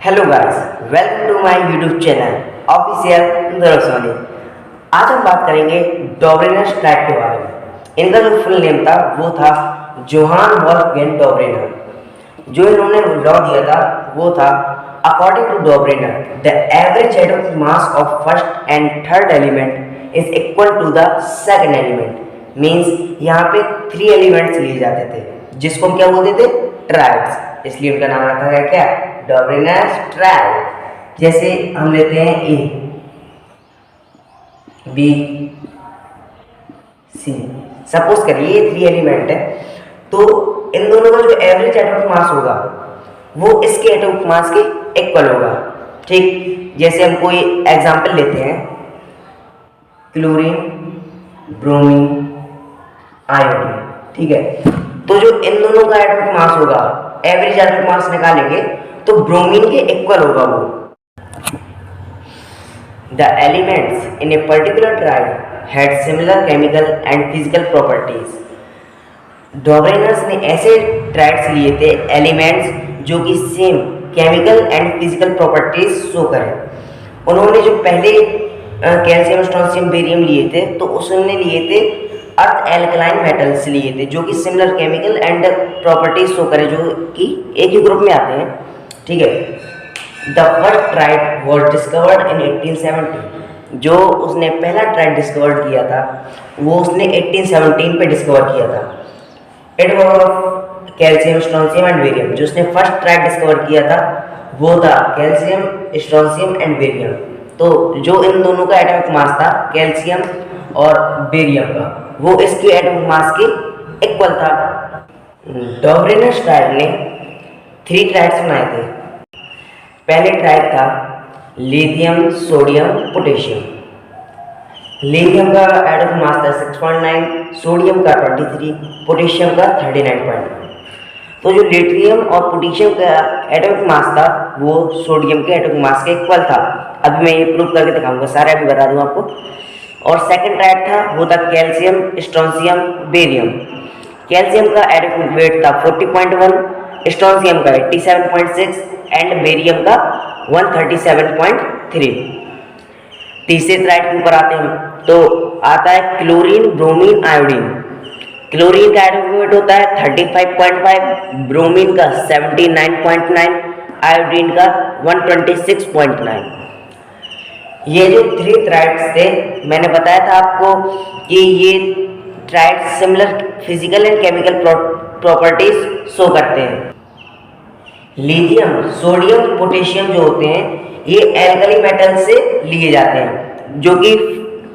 Hello guys, welcome to my YouTube channel official Darsoni. आज हम बात करेंगे डॉबरेनर स्ट्राइक के बारे में। इनका जो फुल नेम था वो था जोहान वॉल्फगैंग डॉबरेनर। जो इन्होंने लॉ दिया था वो था according to Dobereiner the average atomic mass of first and third element is equal to the second element. Means यहाँ पे 3 एलिमेंट्स लिए जाते थे जिसको हम क्या बोलते थे, ट्राइड्स, इसलिए उनका नाम रखा गया क्या, डॉबरेनर ट्राइड। जैसे हम लेते हैं ए बी सी, सपोज करिए ये 3 एलिमेंट है, तो इन दोनों का जो एवरेज एटॉमिक मास होगा वो इसके एटॉमिक मास के इक्वल होगा। ठीक, जैसे हम कोई एग्जांपल लेते हैं, क्लोरीन, ब्रोमीन, आयोडीन। ठीक है, तो जो इन दोनों का एटॉमिक मास होगा, एवरेज एटॉमिक मास निकालेंगे तो ब्रोमीन के इक्वल होगा वो। The elements in a particular triad had similar chemical and physical properties. Dobereiner's ने ऐसे ट्राइड्स लिए थे, एलिमेंट्स जो कि same chemical and physical properties show करें। उन्होंने जो पहले कैल्शियम, स्ट्रोंशियम, बेरियम लिए थे तो उसने लिए थे अर्थ एल्कलाइन मेटल्स लिए थे जो कि similar chemical and properties show करें, जो कि एक ही ग्रुप में आते हैं। ठीक है, the first tried was discovered in 1870। जो उसने पहला ट्राइड डिस्कवर किया था वो उसने 1817 पे डिस्कवर किया था। It was calcium, strontium and barium. जो उसने फर्स्ट ट्राइड डिस्कवर किया था वो था कैल्शियम, स्ट्रोंशियम एंड बेरियम। तो जो इन दोनों का एटॉमिक मास था कैल्शियम और बेरियम का, वो इसके एटॉमिक मास के इक्वल था। डॉबरेनर ट्राइड ने 3 ट्राइड्स बनाए थे। पहले ट्राइड था लिथियम, सोडियम, पोटेशियम। लिथियम का एटॉमिक मास था 6.9, सोडियम का 23, पोटेशियम का 39.9। तो जो लिथियम और पोटेशियम का एटॉमिक मास था वो सोडियम के एटॉमिक मास के इक्वल था। अभी मैं ये प्रूव करके दिखाऊंगा, सारे अभी बता दूं आपको। और सेकंड ट्राइड था वो था कैल्शियम, स्ट्रोंशियम, बेरियम। कैल्शियम का एटॉमिक वेट था 40.1, स्ट्रोंशियम का 87.6 एंड बेरियम का 137.3। तीसरे ट्राइड के ऊपर आते हैं तो आता है क्लोरीन, ब्रोमीन, आयोडीन। क्लोरीन का एटॉमिक वेट होता है 35.5, ब्रोमीन का 79.9, आयोडीन का 126.9। ये जो 3 ट्राइड्स थे, मैंने बताया था आपको कि ये triads similar physical and chemical properties show करते हैं। लिथियम, सोडियम, पोटेशियम जो होते हैं ये एल्कली मेटल से लिए जाते हैं, जो कि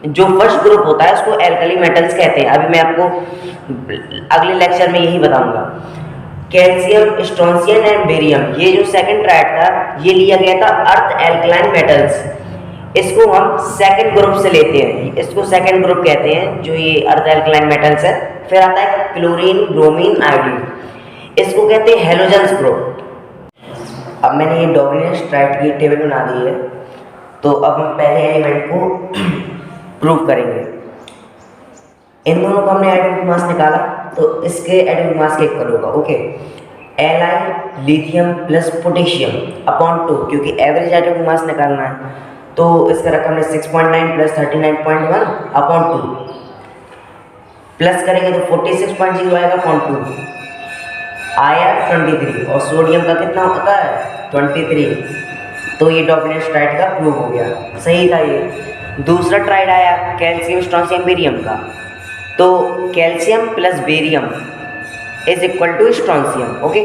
जो फर्स्ट ग्रुप होता है उसको एल्कली मेटल्स कहते हैं। अभी मैं आपको अगले लेक्चर में यही बताऊंगा। कैल्शियम, स्ट्रोंशियम एंड बेरियम, ये जो सेकंड ट्राइड था ये लिया गया था अर्थ एल्कलाइन मेटल्स। इसको हम सेकंड ग्रुप से लेते हैं, इसको सेकंड ग्रुप कहते हैं, जो ये अर्थ एल्कलाइन मेटल्स है। फिर आता है क्लोरीन, ब्रोमीन, आयोडीन, इसको कहते हैं हेलोजेंस ग्रुप। अब मैंने ये डॉबरेनर ट्राइड की टेबल बना दी है, तो अब हम पहले एलिमेंट को प्रूव करेंगे। इन दोनों का हमने एटॉमिक मास निकाला तो इसके एटॉमिक मास के इक्वल होगा। Okay, Li lithium plus potassium upon 2, क्योंकि एवरेज एटॉमिक मास निकालना है तो इसका रखा हमने 6.9 प्लस 39.1 अपॉन 2, प्लस करेंगे तो 46.0 आएगा अपॉन 2 आया 23, और सोडियम का कितना होता है 23। तो ये डॉबरेनर ट्राइड का प्रूव हो गया, सही था ये। दूसरा ट्राइड आया कैल्शियम, स्ट्रोंशियम, बेरियम का, तो calcium plus barium is equal to strontium. Okay,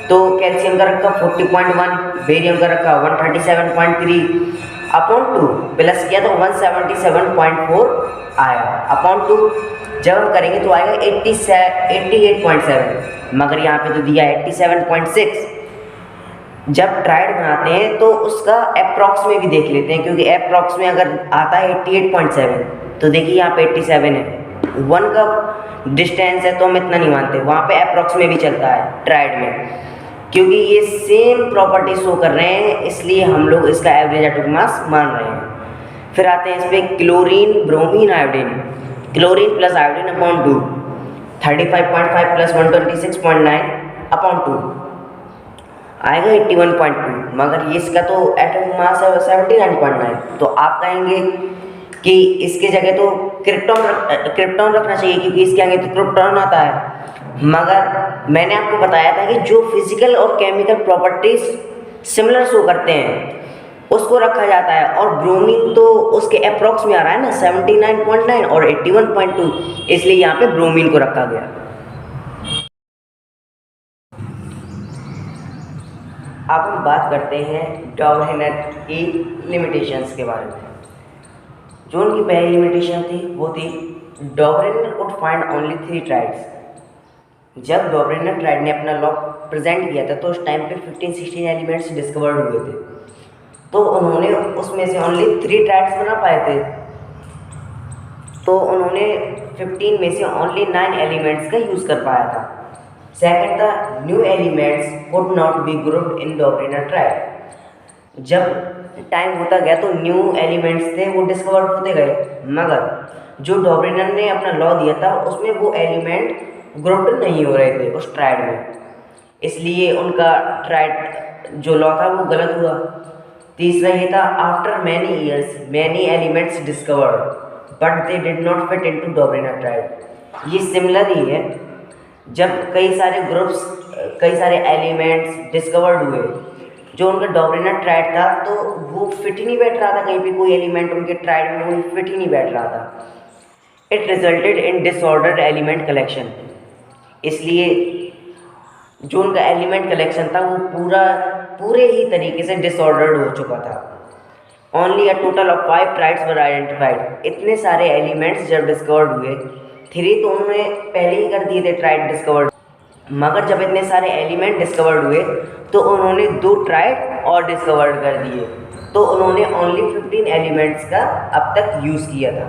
तो कैल्शियम का रखा 40.1, बेरियम का रखा 137.3 अपॉन 2, प्लस किया तो 177.4 आया अपॉन 2। जब हम करेंगे तो आएगा 88.7, मगर यहाँ पे तो दिया 87.6। जब ट्राइड बनाते हैं तो उसका अप्रॉक्स में भी देख लेते हैं, क्योंकि अप्रॉक्स में अगर आता है 88.7 तो देखिए यहाँ पे 87 है, 1 का डिस्टेंस है तो हम इतना नहीं मानते, वहाँ पे अप्रॉक्स में भी चलता है ट्राइड में, क्योंकि ये सेम प्रॉपर्टी शो कर रहे हैं, इसलिए हम लोग इसका एवरेज एटॉमिक मास मान रहे हैं। फिर आते हैं इस पर chlorine, bromine, iodine. Chlorine plus iodine upon 2, 35.5 plus 126.9 upon 2 आएगा 81.2, मगर ये इसका तो एटॉमिक मास है 79.9। तो आप कहेंगे कि इसके जगह तो क्रिप्टॉन रखना चाहिए क्योंकि इसके आगे तो प्रोटॉन आता है। मगर मैंने आपको बताया था कि जो फिजिकल और केमिकल प्रॉपर्टीज सिमिलर शो करते हैं उसको रखा जाता है, और ब्रोमीन तो उसके अप्रॉक्स में आ रहा है ना 79.9 और 81.2, इसलिए यहाँ पे ब्रोमीन को रखा गया। अब हम बात करते हैं डॉबरेनेट की लिमिटेशंस के बारे में। जो उनकी पहली लिमिटेशन थी वो थी डॉबरेनेट कुड फाइंड ओनली 3 ट्राइड्स। जब डॉबरेनेट ट्राइड ने अपना लॉ प्रेजेंट किया था तो उस टाइम पे 15-16 एलिमेंट्स डिस्कवर्ड हुए थे, तो उन्होंने उसमें से ओनली 3 ट्राइड्स बना पाए थे। तो उन्होंने 15 में से ओनली 9 एलिमेंट्स का यूज़ कर पाया था। सेकंड था new elements could not be grouped in Dobereiner triad. जब टाइम होता गया तो न्यू एलिमेंट्स थे वो डिस्कवर होते गए, मगर जो डॉबरेनेट ने अपना लॉ दिया था उसमें वो एलिमेंट ग्रुप्ड नहीं हो रहे थे उस ट्राइड में, इसलिए उनका ट्राइड जो लॉ था वो गलत हुआ। तीसरा ये था after many years many elements discovered but they did not fit into Dobereiner triad. ये सिमिलर ही है, जब कई सारे ग्रुप्स कई सारे एलिमेंट्स डिस्कवर्ड हुए जो उनका डॉबरेनेट ट्राइड था तो वो फिट ही नहीं बैठ रहा था, कहीं पे कोई एलिमेंट उनके ट्राइड में वो फिट ही नहीं बैठ रहा था। It resulted in disordered element collection, इसलिए जो उनका एलिमेंट कलेक्शन था वो पूरे ही तरीके से डिसऑर्डर्ड हो चुका था। Only a total of 5 triads were identified. इतने सारे एलिमेंट्स जब डिस्कवर्ड हुए, 3 तो उन्होंने पहले ही कर दिए थे ट्राइड डिस्कवर्ड, मगर जब इतने सारे एलिमेंट डिस्कवर्ड हुए तो उन्होंने 2 ट्राइड और डिस्कवर्ड कर दिए, तो उन्होंने ओनली 15 एलिमेंट्स का अब तक यूज़ किया था।